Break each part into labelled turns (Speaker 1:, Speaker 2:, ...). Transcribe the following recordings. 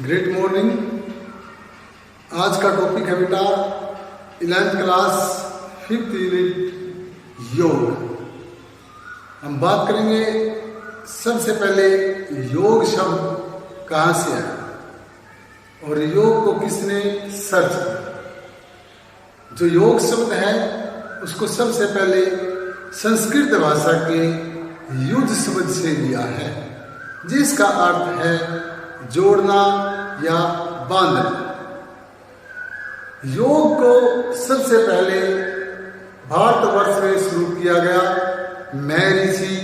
Speaker 1: Great morning. आज का topic है बेटा 11th क्लास 5th यूनिट योग। हम बात करेंगे सबसे पहले योग शब्द कहाँ से आया और योग को किसने सर्च किया। जो योग शब्द है उसको सबसे पहले संस्कृत भाषा के युद्ध शब्द से लिया है, जिसका अर्थ है जोड़ना या बांधना। योग को सबसे पहले भारतवर्ष में शुरू किया गया महर्षि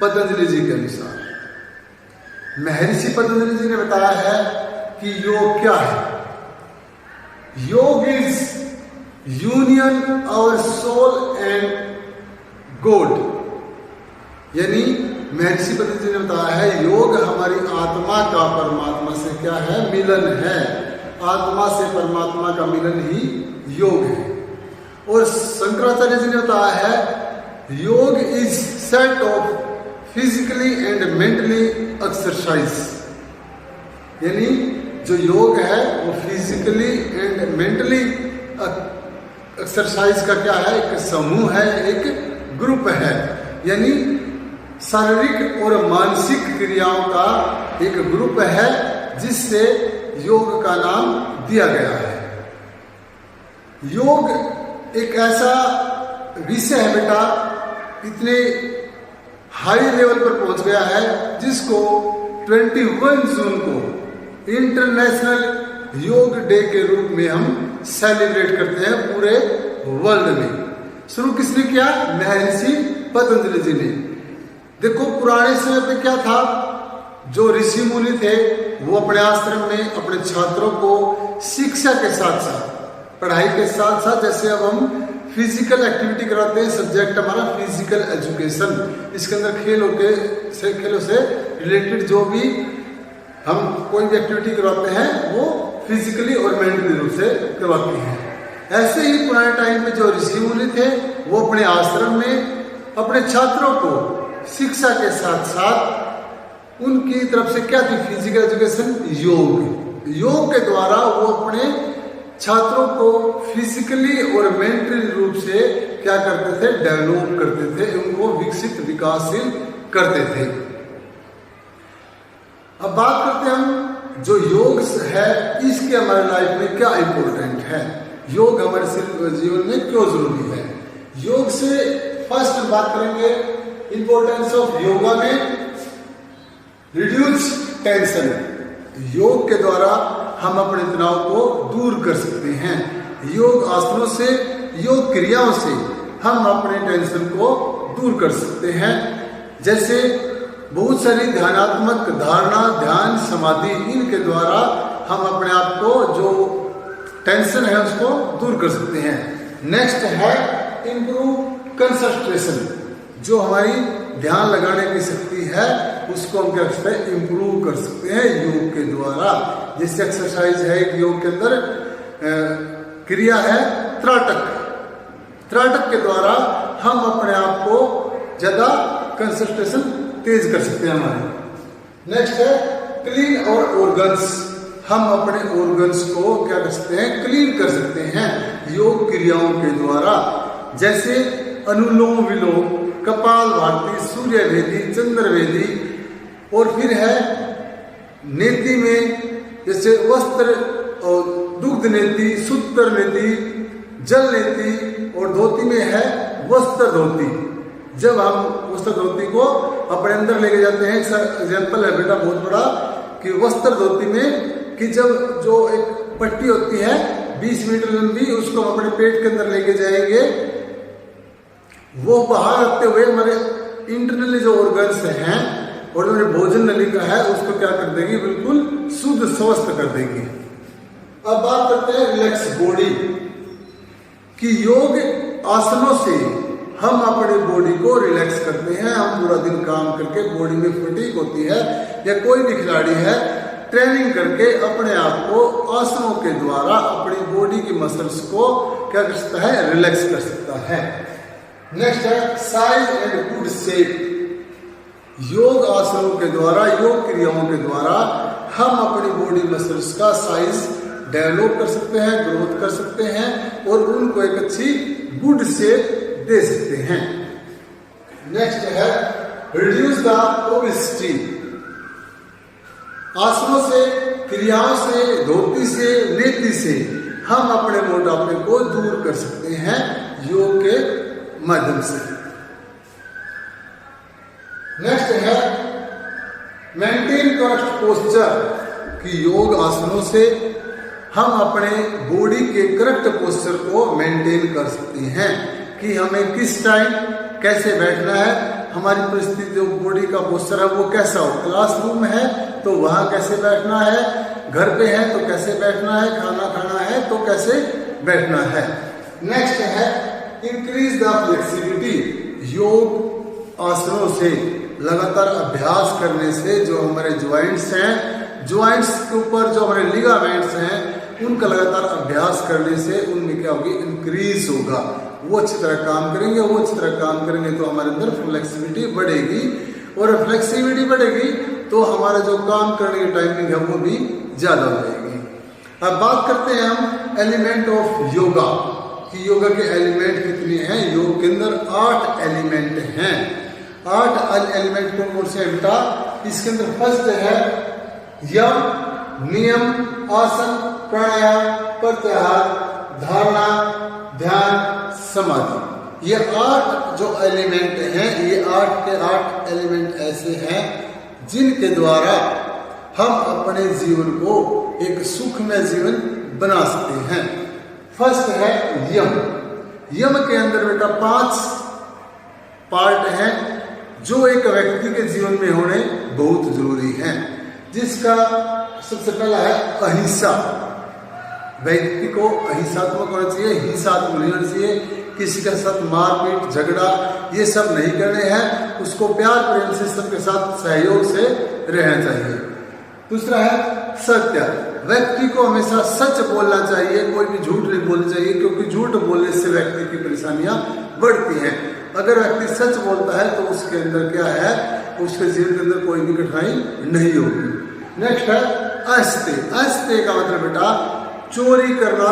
Speaker 1: पतंजलि जी के अनुसार। महर्षि पतंजलि जी ने बताया है कि योग क्या है। Yoga is union our soul and God, यानी महर्षि पतंजलि ने बताया है योग हमारी आत्मा का परमात्मा से क्या है, मिलन है। आत्मा से परमात्मा का मिलन ही योग है। और शंकराचार्य जी ने बताया है yoga is set of physically and mentally exercise, यानी जो योग है वो फिजिकली एंड मेंटली एक्सरसाइज का क्या है, एक समूह है, एक ग्रुप है, यानी शारीरिक और मानसिक क्रियाओं का एक ग्रुप है जिससे योग का नाम दिया गया है। योग एक ऐसा विषय है बेटा, इतने हाई लेवल पर पहुंच गया है जिसको 21 जून को इंटरनेशनल योग डे के रूप में हम सेलिब्रेट करते हैं पूरे वर्ल्ड में। शुरू किसने किया? महर्षि पतंजलि जी ने। देखो पुराने समय पे क्या था, जो ऋषि मुनि थे वो अपने आश्रम में अपने छात्रों को शिक्षा के साथ साथ, पढ़ाई के साथ साथ, जैसे अब हम फिजिकल एक्टिविटी कराते हैं, सब्जेक्ट हमारा फिजिकल एजुकेशन, इसके अंदर खेलों से रिलेटेड जो भी हम कोई भी एक्टिविटी करवाते हैं वो फिजिकली और मेंटली रूप से करवाते हैं। ऐसे ही पुराने टाइम में जो ऋषि मुनि थे वो अपने आश्रम में अपने छात्रों को शिक्षा के साथ साथ उनकी तरफ से क्या थी, फिजिकल एजुकेशन, योग के द्वारा वो अपने छात्रों को फिजिकली और मेंटली रूप से क्या करते थे, डेवलप करते थे, उनको विकसित विकासशील करते थे। अब बात करते हैं हम जो योग है इसके हमारे लाइफ में क्या इंपॉर्टेंट है, योग हमारे जीवन में क्यों जरूरी है। योग से फर्स्ट बात करेंगे इंपॉर्टेंस ऑफ योगा में रिड्यूस टेंशन। योग के द्वारा हम अपने तनाव को दूर कर सकते हैं। योग आसनों से, योग क्रियाओं से हम अपने टेंशन को दूर कर सकते हैं। जैसे बहुत सारी ध्यानात्मक धारणा, ध्यान, समाधि, इनके द्वारा हम अपने आप को जो टेंशन है उसको दूर कर सकते हैं। नेक्स्ट है इंप्रूव कंसंट्रेशन, जो हमारी ध्यान लगाने की शक्ति है उसको हम क्या करते हैं, इंप्रूव कर सकते हैं योग के द्वारा। जैसे एक्सरसाइज है योग के अंदर क्रिया है त्राटक, त्राटक के द्वारा हम अपने आप को ज्यादा कंसंट्रेशन तेज कर सकते हैं हमारे। नेक्स्ट है क्लीन और ऑर्गन्स, हम अपने ऑर्गन्स को क्या कर सकते हैं, क्लीन कर सकते हैं योग क्रियाओं के द्वारा। जैसे अनुलोम विलोम, कपाल भारती, सूर्य भेदी, चंद्र भेदी, और फिर है नेति में जैसे वस्त्र और दुग्ध नेति, सूत्र नेति, जल नेति, और धोती में है वस्त्र धोती। जब हम वस्त्र धोती को अपने अंदर लेके जाते हैं, एग्जाम्पल है बेटा बहुत बड़ा, कि वस्त्र धोती में कि जब जो एक पट्टी होती है 20 मीटर लंबी, उसको हम अपने पेट के अंदर लेके जाएंगे, वो बाहर रखते हुए हमारे इंटरनली जो ऑर्गन्स हैं और जो भोजन नलिका है उसको क्या कर देगी, बिल्कुल शुद्ध स्वस्थ कर देगी। अब बात करते हैं रिलैक्स बॉडी कि योग आसनों से हम अपनी बॉडी को रिलैक्स करते हैं। हम पूरा दिन काम करके बॉडी में फटीग होती है, या कोई भी खिलाड़ी है ट्रेनिंग करके अपने आप को आसनों के द्वारा अपनी बॉडी की मसल्स को क्या कर सकता है, रिलैक्स कर सकता है। नेक्स्ट है साइज एंड गुड शेप। योग आसनों के द्वारा, योग क्रियाओं के द्वारा हम अपनी बॉडी मसल्स का साइज डेवलप कर सकते हैं, ग्रोथ कर सकते हैं और उनको एक अच्छी गुड शेप दे सकते हैं। नेक्स्ट है रिड्यूस द ओबेसिटी। आसनों से, क्रियाओं से, धोती से, नेति से हम अपने मोटापे को दूर कर सकते हैं योग के माध्यम से। नेक्स्ट है मेंटेन करेक्ट पोस्चर, कि योग आसनों से हम अपने बॉडी के करेक्ट पोस्चर को मेंटेन कर सकते हैं कि हमें किस टाइम कैसे बैठना है, हमारी परिस्थिति जो बॉडी का पोस्चर है वो कैसा हो। क्लासरूम है तो वहां कैसे बैठना है, घर पे है तो कैसे बैठना है, खाना खाना है तो कैसे बैठना है। नेक्स्ट है इंक्रीज द फ्लेक्सिबिलिटी। योग आसनों से लगातार अभ्यास करने से जो हमारे ज्वाइंट्स हैं, ज्वाइंट्स के ऊपर जो हमारे लिगामेंट्स हैं, उनका लगातार अभ्यास करने से उनमें क्या होगी, इंक्रीज होगा, वो अच्छी तरह काम करेंगे। वो अच्छी तरह काम करेंगे तो हमारे अंदर फ्लेक्सिबिलिटी बढ़ेगी, और फ्लेक्सिबिलिटी बढ़ेगी तो हमारा जो काम करने की टाइमिंग है वो भी ज्यादा हो जाएगी। अब बात करते हैं हम एलिमेंट ऑफ योगा, कि योगा के एलिमेंट कितने हैं। योग के अंदर 8 एलिमेंट हैं। 8 एलिमेंट कौन कौन से हैं बेटा? इसके अंदर फर्स्ट है यम, नियम, आसन, प्राणायाम, प्रत्याहार, धारणा, ध्यान, समाधि। ये 8 जो एलिमेंट हैं, ये 8 के 8 एलिमेंट ऐसे हैं जिनके द्वारा हम अपने जीवन को एक सुखमय जीवन बना सकते हैं। फर्स्ट है यम। यम के अंदर बेटा 5 पार्ट हैं जो एक व्यक्ति के जीवन में होने बहुत जरूरी हैं, जिसका सबसे पहला है अहिंसा। व्यक्ति को अहिंसात्मक होना चाहिए, हिंसात्मक नहीं होना चाहिए, किसी के साथ मारपीट झगड़ा ये सब नहीं करने हैं, उसको प्यार प्रेम से सबके साथ सहयोग से रहना चाहिए। दूसरा है सत्य। व्यक्ति को हमेशा सच बोलना चाहिए, कोई भी झूठ नहीं बोलना चाहिए, क्योंकि झूठ बोलने से व्यक्ति की परेशानियां बढ़ती हैं। अगर व्यक्ति सच बोलता है तो उसके अंदर क्या है, उसके जीवन के अंदर कोई भी कठिनाई नहीं होगी। नेक्स्ट है अस्ते। अस्ते का मतलब बेटा चोरी करना,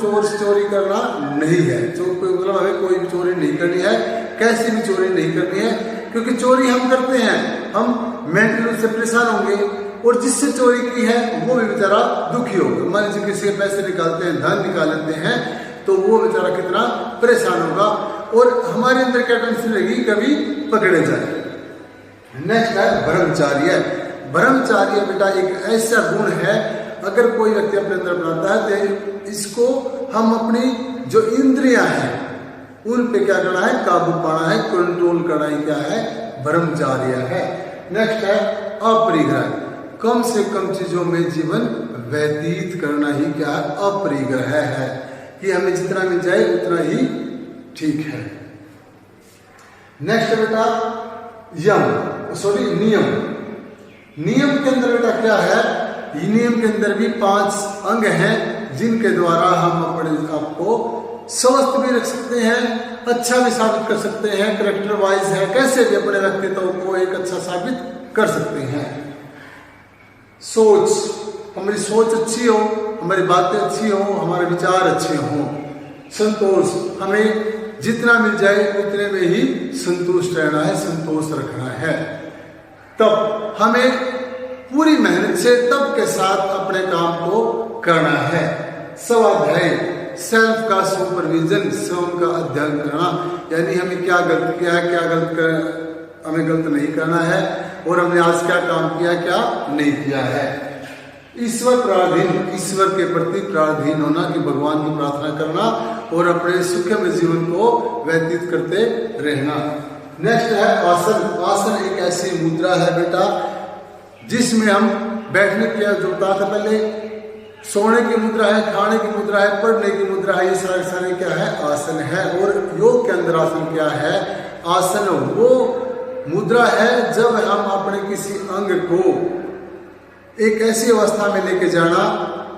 Speaker 1: चोरी करना नहीं है। मतलब हमें कोई भी चोरी नहीं करनी है, कैसी भी चोरी नहीं करनी है, क्योंकि चोरी हम करते हैं, हम मेंटली उससे परेशान होंगे, और जिससे चोरी की है वो भी बेचारा दुखी होगा। मान लीजिए किसी के पैसे निकालते हैं, धन निकाल लेते हैं, तो वो बेचारा कितना परेशान होगा, और हमारे अंदर क्या टेंशन रहेगी, कभी पकड़े जाए। नेक्स्ट है ब्रह्मचार्य। ब्रह्मचार्य बेटा एक ऐसा गुण है, अगर कोई व्यक्ति अपने अंदर बनाता है तो इसको हम अपनी जो इंद्रियां हैं उन पे क्या करना है, काबू पाना है, कंट्रोल करना ही क्या है, ब्रह्मचार्य है। नेक्स्ट है अपरिग्रह। कम से कम चीजों में जीवन व्यतीत करना ही क्या है, अपरिग्रह है, कि हमें जितना मिल जाए उतना ही ठीक है। नेक्स्ट बेटा नियम। नियम के अंदर बेटा क्या है, नियम के अंदर भी 5 अंग हैं जिनके द्वारा हम अपने आप को स्वस्थ भी रख सकते हैं, अच्छा भी साबित कर सकते हैं, कैरेक्टर वाइज है, कैसे भी अपने व्यक्तित्व को एक अच्छा साबित कर सकते हैं। सोच, हमारी सोच अच्छी हो, हमारी बातें अच्छी हो, हमारे विचार अच्छे हों। संतोष, हमें जितना मिल जाए उतने में ही संतुष्ट रहना है, संतोष रखना है। तब हमें पूरी मेहनत से तब के साथ अपने काम को करना है। स्वाध्याय, सेल्फ का सुपरविजन, स्वयं का अध्ययन करना, यानी हमें क्या गलत किया है, क्या हमें गलत नहीं करना है, और हमने आज क्या काम किया, क्या नहीं किया है। ईश्वर प्राधीन, ईश्वर के प्रति प्राधीन होना, कि भगवान की प्रार्थना करना और अपने सुखमय जीवन को व्यतीत करते रहना। नेक्स्ट है आसन। आसन एक ऐसी मुद्रा है बेटा जिसमें हम बैठने की जो बताया था पहले, सोने की मुद्रा है, खाने की मुद्रा है, पढ़ने की मुद्रा है, ये सारे क्या है, आसन है। और योग के अंदर आसन क्या है, आसन वो मुद्रा है जब हम अपने किसी अंग को एक ऐसी अवस्था में लेके जाना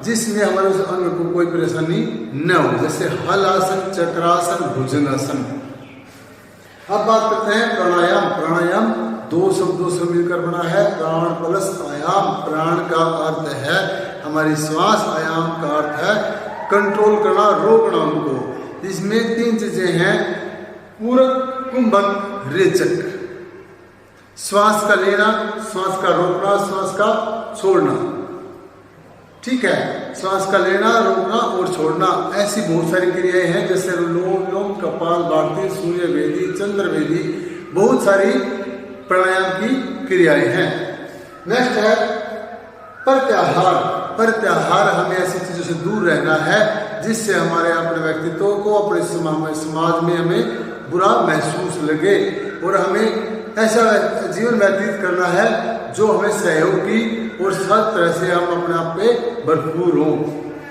Speaker 1: जिसमें हमारे उस अंग को कोई परेशानी न हो, जैसे हल आसन, चक्रासन, भुजंगासन। अब बात करते हैं प्राणायाम। प्राणायाम दो शब्दों से मिलकर बना है, प्राण प्लस आयाम। प्राण का अर्थ है हमारी श्वास, आयाम का अर्थ है कंट्रोल करना, रोकना उनको। इसमें 3 चीजें हैं, पूरक, कुंभक, रेचक। श्वास का लेना, श्वास का रोकना, श्वास का छोड़ना, ठीक है। श्वास का लेना, रोकना और छोड़ना, ऐसी बहुत सारी क्रियाएं हैं, जैसे अनुलोम विलोम, कपाल भाती, सूर्य वेदी, चंद्र वेदी, बहुत सारी प्राणायाम की क्रियाएं हैं। नेक्स्ट है प्रत्याहार। प्रत्याहार, हमें ऐसी चीजों से दूर रहना है जिससे हमारे अपने व्यक्तित्व को, अपने समाज में हमें बुरा महसूस लगे, और हमें ऐसा जीवन व्यतीत करना है जो हमें सहयोगी और सब तरह से हम अपने आप पे भरपूर हों।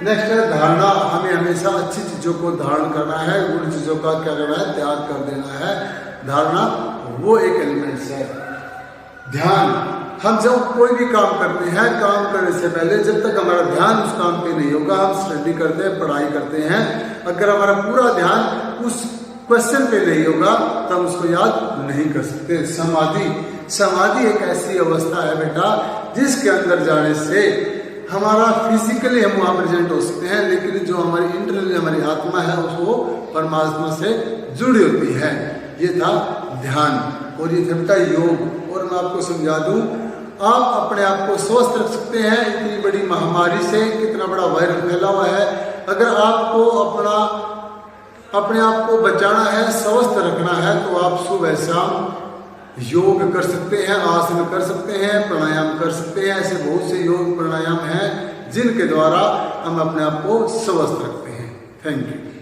Speaker 1: नेक्स्ट है धारणा। हमें हमेशा अच्छी चीजों को धारण करना है, बुरी चीजों का क्या करना है, त्याग कर देना है। धारणा वो एक एलिमेंट्स है। ध्यान, हम जब कोई भी काम करते हैं, काम करने से पहले जब तक हमारा ध्यान उस काम पे नहीं होगा, हम स्टडी करते हैं, पढ़ाई करते हैं, अगर हमारा पूरा ध्यान उस क्वेश्चन पे नहीं होगा तो हम उसको याद नहीं कर सकते। समाधि, समाधि एक ऐसी अवस्था है बेटा जिसके अंदर जाने से हमारा फिजिकली हम वहां प्रेजेंट हो सकते हैं, लेकिन जो हमारी इंटरनली हमारी आत्मा है उसको परमात्मा से जुड़ी होती है। ये था ध्यान और ये था बेटा योग। और मैं आपको समझा दूं, आप अपने आप को स्वस्थ रख सकते हैं इतनी बड़ी महामारी से, कितना बड़ा वायरस फैला हुआ है। अगर आपको अपने आप को बचाना है, स्वस्थ रखना है, तो आप सुबह शाम योग कर सकते हैं, आसन कर सकते हैं, प्राणायाम कर सकते हैं। ऐसे बहुत से योग प्राणायाम हैं जिनके द्वारा हम अपने आप को स्वस्थ रखते हैं। Thank you.